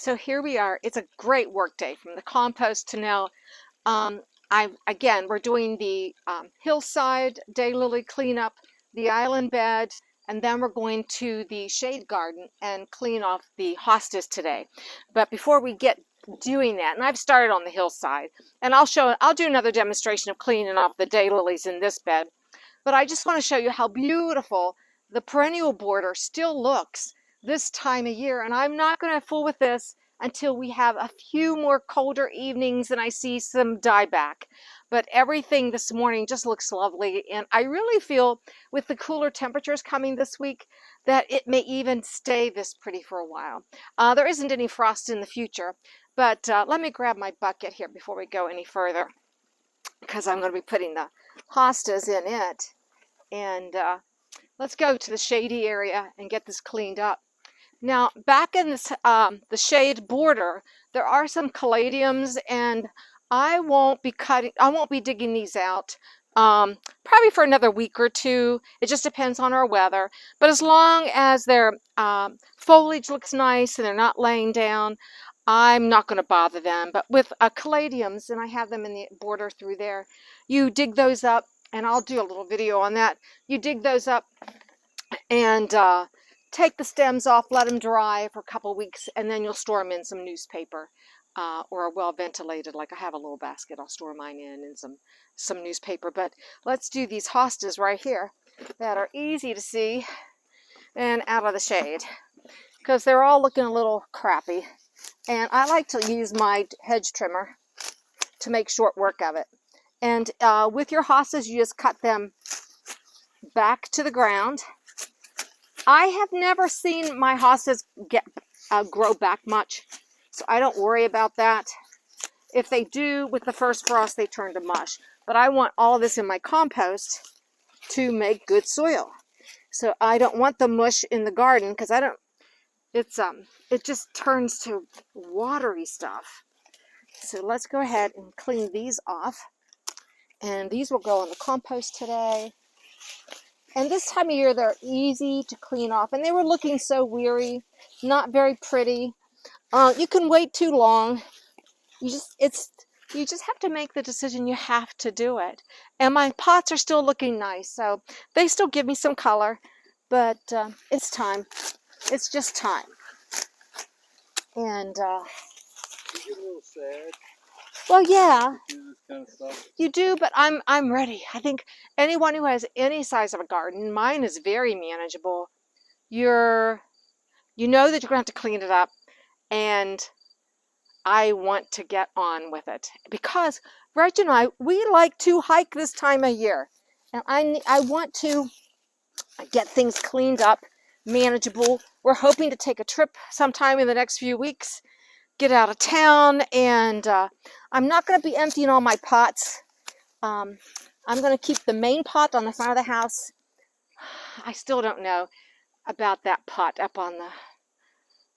So here we are. It's a great work day from the compost to now. We're doing the hillside daylily cleanup, the island bed, and then we're going to the shade garden and clean off the hostas today. But before we get doing that, and I've started on the hillside, and I'll do another demonstration of cleaning off the daylilies in this bed. But I just want to show you how beautiful the perennial border still looks this time of year. And I'm not going to fool with this until we have a few more colder evenings and I see some dieback. But everything this morning just looks lovely. And I really feel with the cooler temperatures coming this week that it may even stay this pretty for a while. There isn't any frost in the future, but let me grab my bucket here before we go any further, because I'm going to be putting the hostas in it. And let's go to the shady area and get this cleaned up. Now, back in this, the shade border, there are some caladiums, and I won't be digging these out probably for another week or two. It just depends on our weather. But as long as their foliage looks nice and they're not laying down, I'm not going to bother them. But with caladiums, and I have them in the border through there, you dig those up, and I'll do a little video on that. You dig those up and take the stems off, let them dry for a couple of weeks, and then you'll store them in some newspaper or well ventilated, like I have a little basket I'll store mine in some newspaper. But let's do these hostas right here that are easy to see and out of the shade, because they're all looking a little crappy. And I like to use my hedge trimmer to make short work of it. And with your hostas, you just cut them back to the ground. I have never seen my hostas grow back much, so I don't worry about that. If they do, with the first frost, they turn to mush. But I want all this in my compost to make good soil. So I don't want the mush in the garden, because it just turns to watery stuff. So let's go ahead and clean these off. And these will go in the compost today. And this time of year, they're easy to clean off. And they were looking so weary, not very pretty. You can wait too long. You just have to make the decision. You have to do it. And my pots are still looking nice, so they still give me some color. But it's time. It's just time. And you get a little sad. Well, yeah, do this kind of stuff. You do, but I'm ready. I think anyone who has any size of a garden, mine is very manageable. You know that you're going to have to clean it up, and I want to get on with it, because Reg and I, we like to hike this time of year, and I want to get things cleaned up, manageable. We're hoping to take a trip sometime in the next few weeks, get out of town, and I'm not going to be emptying all my pots. I'm going to keep the main pot on the front of the house. I still don't know about that pot up on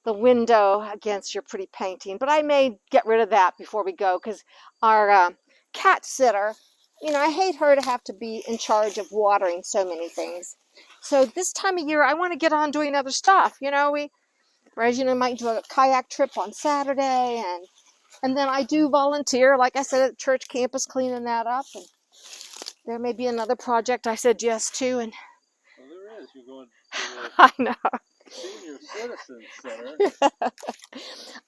the window against your pretty painting, but I may get rid of that before we go, because our cat sitter, I hate her to have to be in charge of watering so many things. So this time of year, I want to get on doing other stuff. Regina might do a kayak trip on Saturday, and then I do volunteer, like I said, at the church campus, cleaning that up. And there may be another project I said yes to. And well, there is. You're going to the I know. Senior Citizen Center.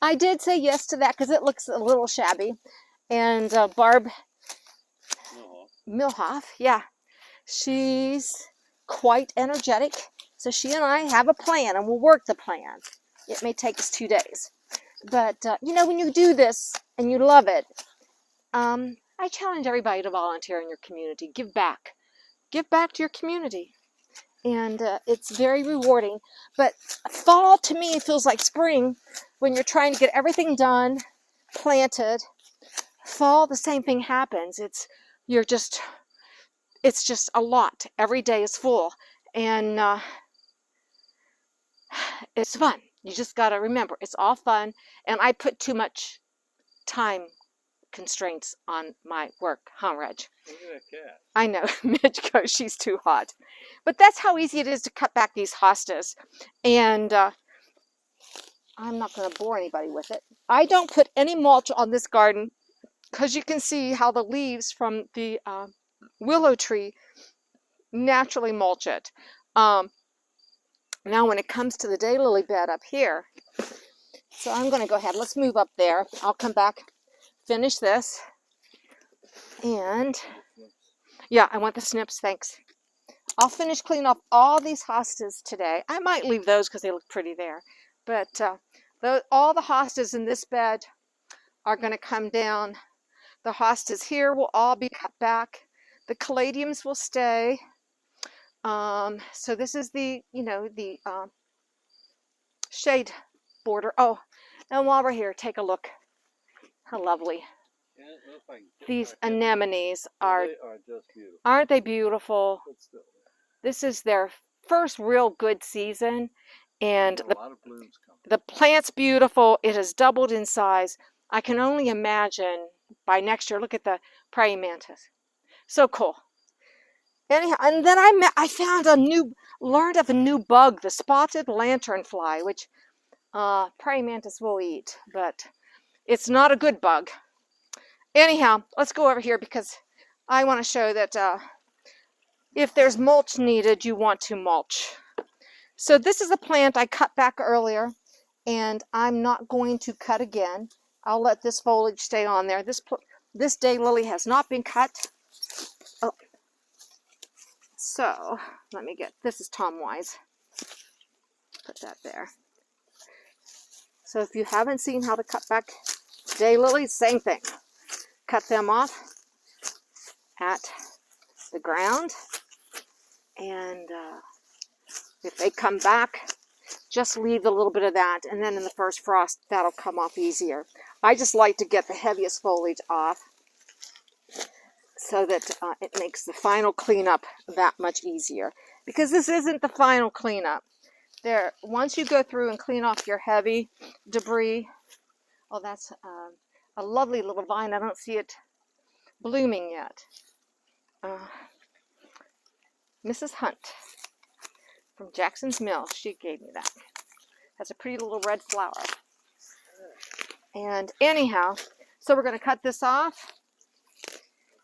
I did say yes to that because it looks a little shabby. And Barb Milhoff, yeah, she's quite energetic. So she and I have a plan, and we'll work the plan. It may take us 2 days. But, when you do this and you love it, I challenge everybody to volunteer in your community. Give back. Give back to your community. And it's very rewarding. But fall, to me, feels like spring when you're trying to get everything done, planted. Fall, the same thing happens. It's just a lot. Every day is full. And it's fun. You just got to remember, it's all fun. And I put too much time constraints on my work, huh, Reg? Look at that cat. I know, Midge goes, she's too hot. But that's how easy it is to cut back these hostas. And I'm not going to bore anybody with it. I don't put any mulch on this garden because you can see how the leaves from the willow tree naturally mulch it. Now when it comes to the daylily bed up here, so I'm going to go ahead. Let's move up there. I'll come back, finish this. And yeah, I want the snips, thanks. I'll finish cleaning up all these hostas today. I might leave those because they look pretty there. But all the hostas in this bed are going to come down. The hostas here will all be cut back. The caladiums will stay. So this is the, the shade border. Oh, and while we're here, take a look. How lovely. Yeah, if I can get These back up. anemones are, They are just beautiful. aren't they beautiful? But still, This is their first real good season. And a lot of blooms coming. the plant's beautiful. It has doubled in size. I can only imagine by next year. Look at the praying mantis. So cool. Anyhow, and then I learned of a new bug, the spotted lanternfly, which praying mantis will eat, but it's not a good bug. Anyhow, let's go over here because I want to show that if there's mulch needed, you want to mulch. So this is a plant I cut back earlier, and I'm not going to cut again. I'll let this foliage stay on there. This daylily has not been cut. Oh. So let me this is Tom Wise. Put that there. So if you haven't seen how to cut back daylilies, same thing. Cut them off at the ground, and if they come back, just leave a little bit of that, and then in the first frost that'll come off easier. I just like to get the heaviest foliage off so that it makes the final cleanup that much easier, because this isn't the final cleanup. Once you go through and clean off your heavy debris, oh, that's a lovely little vine. I don't see it blooming yet. Mrs. Hunt from Jackson's Mill, she gave me that. Has a pretty little red flower. And anyhow, so we're going to cut this off.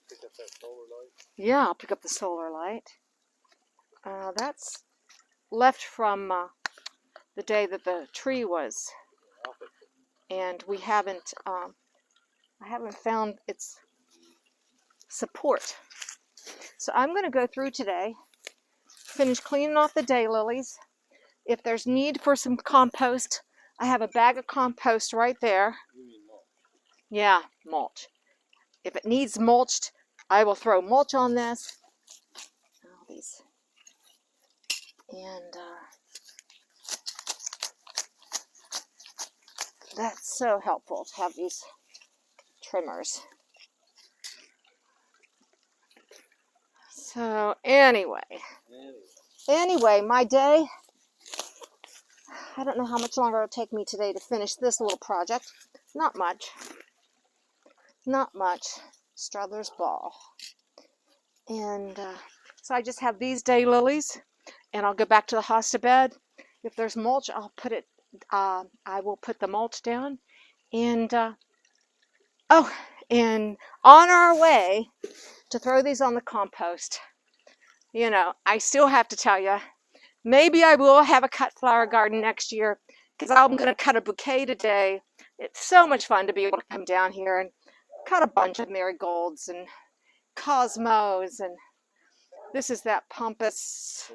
Pick up that solar light. Yeah, I'll pick up the solar light. That's left from the day that the tree was, and we haven't. I haven't found its support. So I'm going to go through today, finish cleaning off the daylilies. If there's need for some compost, I have a bag of compost right there. You mean mulch? Yeah, mulch. If it needs mulched, I will throw mulch on this. All these. And that's so helpful to have these trimmers. So anyway, my day, I don't know how much longer it'll take me today to finish this little project. Not much. Struthers Ball. And so I just have these daylilies, and I'll go back to the hosta bed. If there's mulch, I'll put it, I will put the mulch down. And, and on our way to throw these on the compost, I still have to tell you, maybe I will have a cut flower garden next year, because I'm going to cut a bouquet today. It's so much fun to be able to come down here and cut a bunch of marigolds and cosmos, and this is that Pampas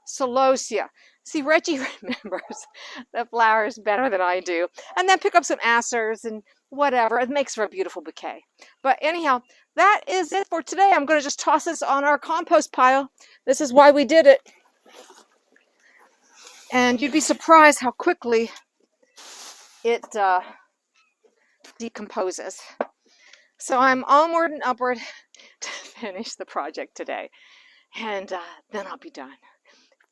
celosia. See, Reggie remembers the flowers better than I do. And then pick up some acers and whatever. It makes for a beautiful bouquet. But anyhow, that is it for today. I'm going to just toss this on our compost pile. This is why we did it. And you'd be surprised how quickly it decomposes. So I'm onward and upward to finish the project today. And then I'll be done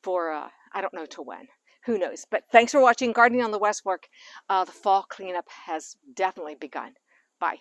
for, I don't know till when. Who knows? But thanks for watching Gardening on the West Fork. The fall cleanup has definitely begun. Bye.